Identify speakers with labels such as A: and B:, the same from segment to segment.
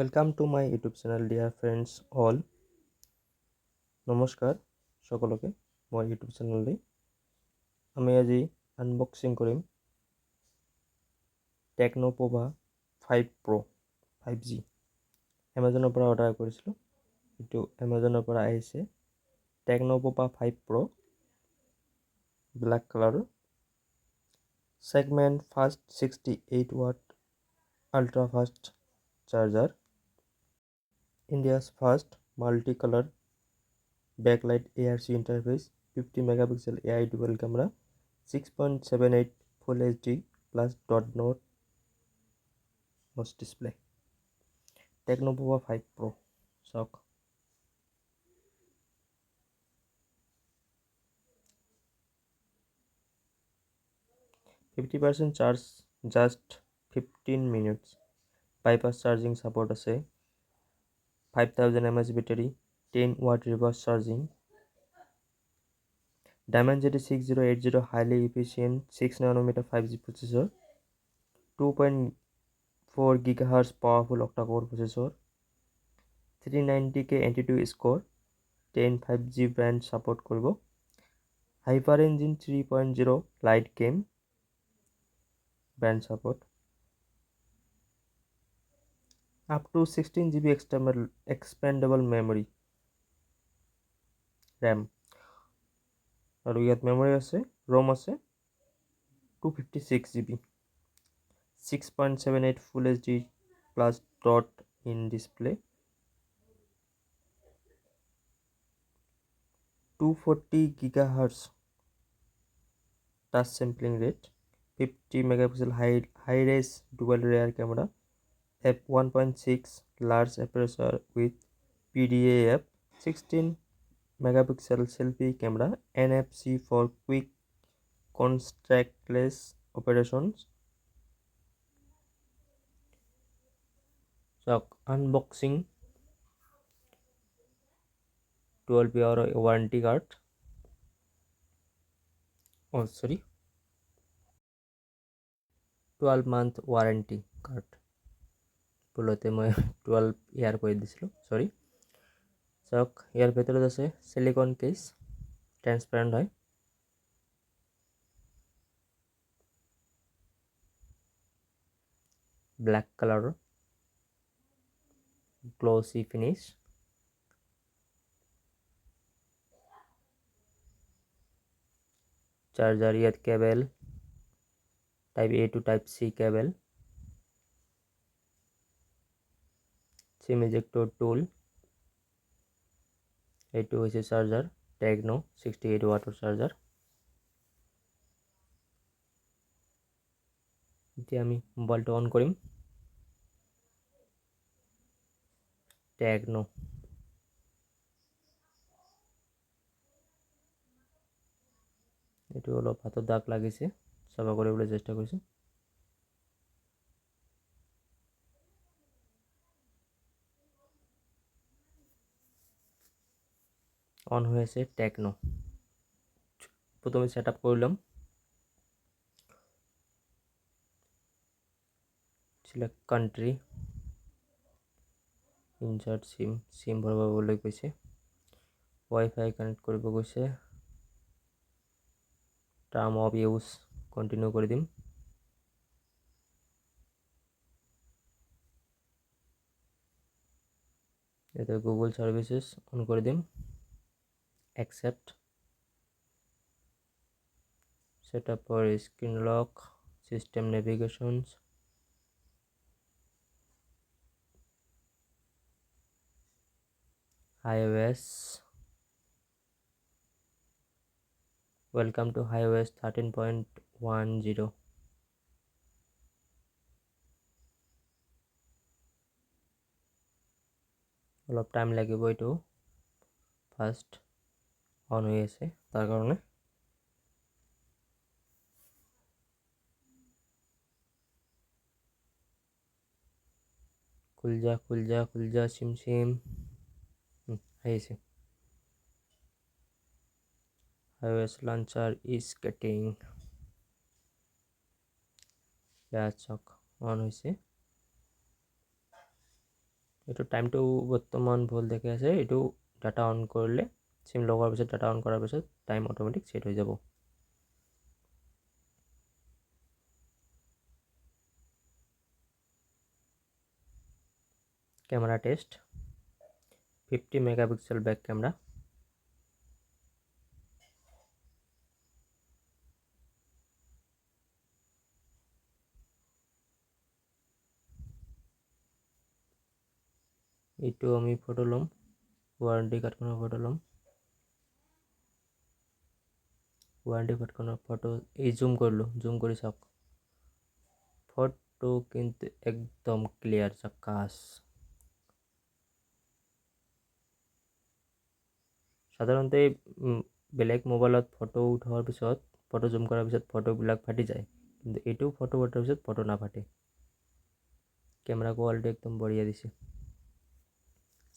A: Welcome to my YouTube channel, dear friends all. নমস্কাৰ সকলোকে মই ইউটিউব চেনেললৈ আমি আজি আনবক্সিং কৰিম টেকনো পভা 5 Pro 5G এমাজনৰ পৰা অৰ্ডাৰ কৰিছিলোঁ। এইটো এমাজনৰ পৰা আহিছে টেকনো পভা 5 Pro ব্লেক কালাৰৰ segment fast 68 watt ultra fast charger, India's first multi-color backlight ARC interface, 50 megapixel AI dual camera, 6.78 full HD plus dot note notch display. Techno pova 5 Pro shock. %50 charge just 15 minutes. Bypass charging support আছে 5000 mAh battery, 10 watt reverse charging. D6080 highly efficient 6 nanometer 5G processor, 2.4 GHz powerful octa-core processor, 390K Antutu score, 10 5G band support korbo, HyperEngine 3.0 light game band support, up to 16 GB expandable memory RAM. আৰু ইয়াত memory আছে ROM আছে 256 GB, 6.78 full HD plus dot in display, 240 GHz touch sampling rate, 50 megapixel high res dual rear camera, f1.6 large aperture with PDAF, 16 megapixel selfie camera, NFC for quick contactless operations. So unboxing 12 hour warranty card. 12 month warranty card. ভুলতে মই 12 ইয়াৰ কৰি দিছিলোঁ, সৰি। চাওক ইয়াৰ ভিতৰত আছে silicon case, transparent হয়, black কালাৰৰ গ্লসি ফিনিশ, চাৰ্জাৰ ইয়াত কেবল type A to type C কেবল, সিম ইজেক্টৰ টুল, এইটো হৈছে চাৰ্জাৰ টেকনো 68 ওয়াটৰ চাৰ্জাৰ। এতিয়া আমি মোবাইলটো অন কৰিম। টেকনো এইটো অলপ হাতত দাগ লাগিছে, চাফা কৰিবলৈ চেষ্টা কৰিছোঁ। অন হৈ আছে টেকনো। প্রথমে সেট আপ করলাম, সিলেক্ট কান্ট্রি, ইনসার্ট সিম ভৰাবলৈ কৈছে, ৱাইফাই কানেক্ট কৰিব কৈছে, টাৰ্ম অফ ইউজ কন্টিনিউ কৰি দিম। এতে গুগল সার্ভিসেস অন করে দিম, accept, set up for screen lock, system নেভিগেশনস, iOS, welcome to iOS 13.10। অলপ টাইম লাগিব, এইটো ফার্স্ট অন হৈ আছে তাৰ কাৰণে। খুল যা সিম আহিছে। iOS launcher is getting, চক অন হৈছে। এইটো টাইমটো বৰ্তমান ভুল দেখি আছে। এইটো ডাটা অন কৰিলে, চিম লগোৱাৰ পিছত ডাটা অন কৰাৰ পিছত টাইম অট'মেটিক ছেট হৈ যাব। Camera test, 50 megapixel back camera. এইটো আমি ফটো ল'ম, ৱাৰেণ্টি কাৰ্ডখনৰ ফটো ল'ম। ৱাৰেণ্টি কাৰ্ডখনৰ ফটো এই জুম কৰিলোঁ, জুম কৰি চাওক, ফটো কিন্তু একদম ক্লিয়াৰ জাকাছ। সাধাৰণতে বেলেগ মোবাইলত ফটো উঠোৱাৰ পিছত, ফটো জুম কৰাৰ পিছত ফটোবিলাক ফাটি যায়, কিন্তু এইটো ফটো উঠাৰ পিছত ফটো নাফাটে। কেমেৰা কোৱালিটি একদম বঢ়িয়া দিছে।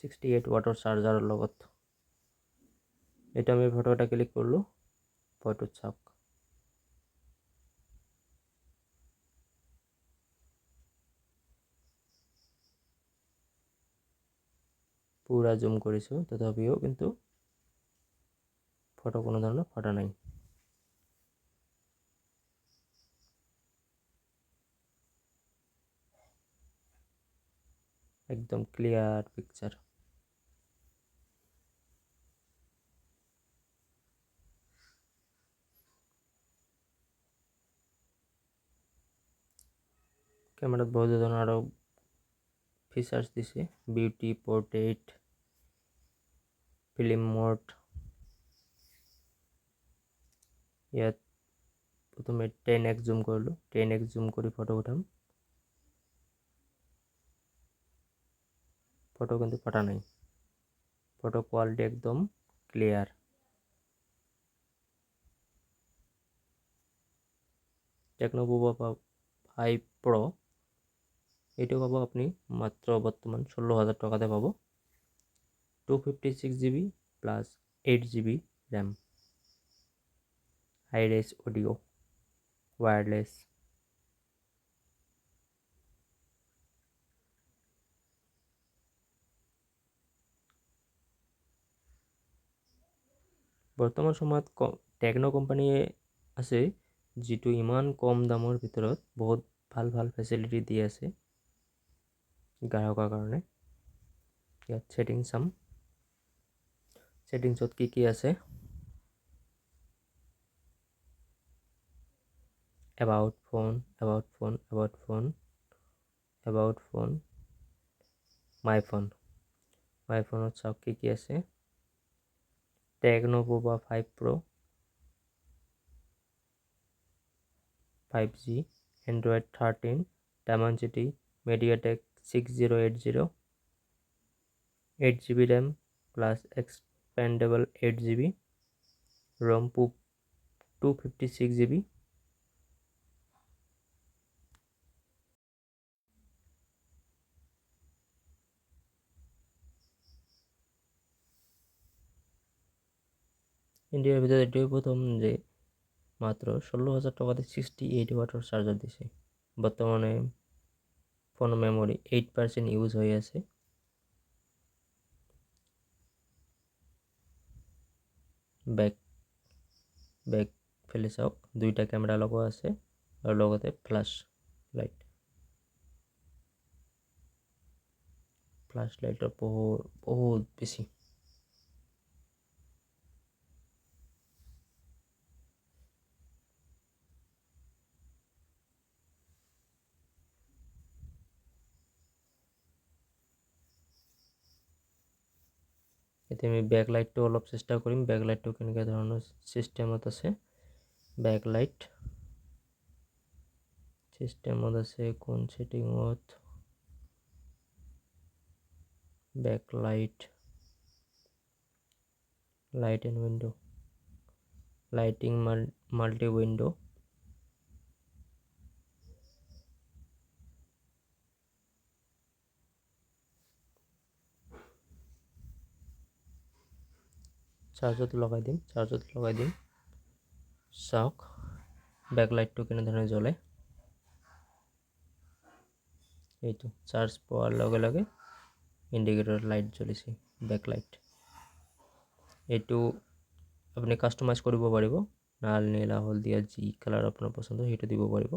A: 68 ৱাটৰ চাৰ্জাৰৰ লগত। এইটো আমি ফটো এটা ক্লিক কৰিলোঁ, ফটোত চাওক। পুৰা জুম কৰিছোঁ, তথাপিও কিন্তু ফটো কোনো ধৰণৰ ফটা নাই। একদম ক্লিয়াৰ পিকচাৰ। কেমেৰাত বহুত ধৰণৰ আৰু ফিচাৰ্ছ দিছে, বিউটি, পোৰ্ট্ৰেইট, ফিল্ম মোড। ইয়াত প্ৰথমে 10x জুম কৰিলোঁ, 10x জুম কৰি ফটো উঠাম। ফটো কিন্তু ফটা নাই, ফটো কোৱালিটি একদম ক্লিয়াৰ। টেকনো পোভা 5 Pro, এইটো পাব আপুনি মাত্ৰ বৰ্তমান 16,000 টকাতে পাব। 256 GB plus 8 GB RAM, high res audio', wireless. বৰ্তমান সময়ত টেকনো কোম্পানীয়ে আছে যিটো ইমান কম দামৰ ভিতৰত বহুত ভাল ভাল ফেচিলিটি দি আছে গ্ৰাহকৰ কাৰণে। ইয়াত ছেটিং চাম, ছেটিংছত কি আছে। About phone, about phone, about phone, about phone, my phone. My ফোনত চাওক কি আছে। Tecno Pova 5 Pro, 5G, Android 13, Dimensity, MediaTek 6080, 8 GB RAM plus expandable 8 GB, ROM 256 GB। ইন্ডিয়াৰ ভিতৰত এইটোৱে প্ৰথম যে মাত্ৰ 16,000 টকাতে 68 ৱাটৰ চাৰ্জাৰ দিছে। বৰ্তমানে ফোনৰ মেমৰি 8% ইউজ হৈ আছে। বেক ফেলে চাওক, দুইটা কেমেৰা লগোৱা আছে আৰু লগতে ফ্লাছ লাইটৰ পোহৰ বহুত বেছি। এতিয়া আমি বেকলাইটটো অলপ চেষ্টা কৰিম, বেকলাইটটো কেনেকুৱা ধৰণৰ চিষ্টেমত আছে। বেকলাইট চিষ্টেমত আছে কোন ছেটিঙত, backlight, light and window', lighting multi window', চাৰ্জত লগাই দিম, চাওক বেকলাইটটো কেনেধৰণে জ্বলে। এইটো চাৰ্জ পোৱাৰ লগে লগে ইণ্ডিকেটৰ লাইট জ্বলিছে, বেকলাইট। এইটো আপুনি কাষ্টমাইজ কৰিব পাৰিব, লাল নীলা হলদিয়া যি কালাৰ আপোনাৰ পচন্দ সেইটো দিব পাৰিব।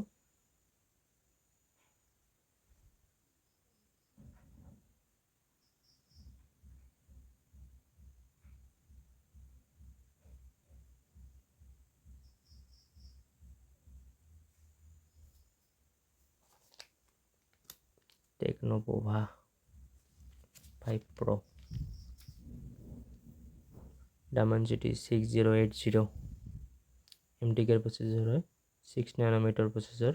A: Tecno Pova 5 Pro, Dimensity 6080, MTK processor হয়, 6 nanometer প্রসেসর।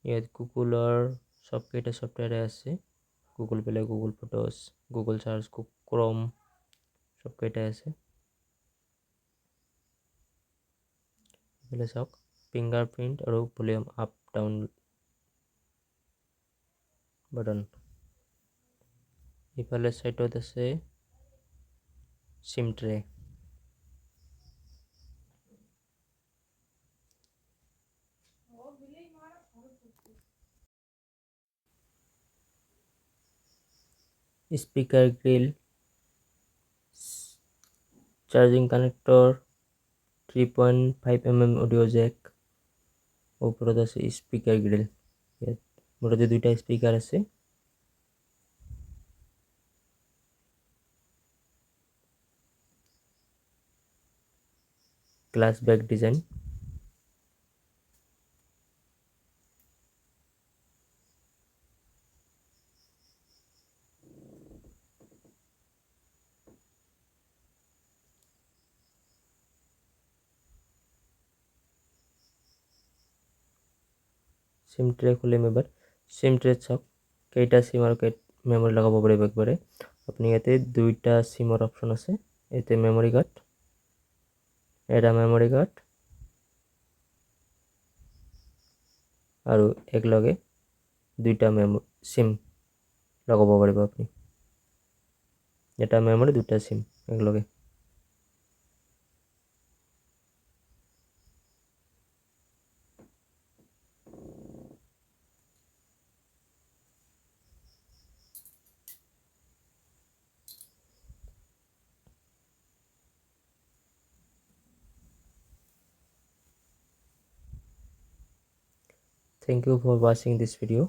A: ইয়াত গুগলৰ সবকেইটা সফটৱেৰে আছে, Google Play, Google Photos, Google search, Chrome সবকেইটাই আছে। এইফালে চাওক ফিংগাৰপ্ৰিণ্ট আৰু ভলিউম আপ ডাউন বাটন। ইফালে সাইডত আছে SIM tray. Speaker grille, charging connector, 3.5 mm audio jack, ওপৰত আছে স্পিকাৰ গ্ৰিল। ইয়াত মোটামুটি দুইটা স্পিকাৰ আছে। Glass back design. SIM tray খুলিম এবাৰ। সিম ট্ৰেত চাওক কেইটা সিম আৰু মেমৰি লগাব পাৰিব একবাৰে। আপুনি ইয়াতে দুইটা সিমৰ অপশ্যন আছে, ইয়াতে মেমৰি কাৰ্ড, এটা মেমৰি কাৰ্ড আৰু একলগে দুইটা সিম লগাব পাৰিব আপুনি। এটা মেমৰি দুটা সিম একলগে। Thank you for watching this video.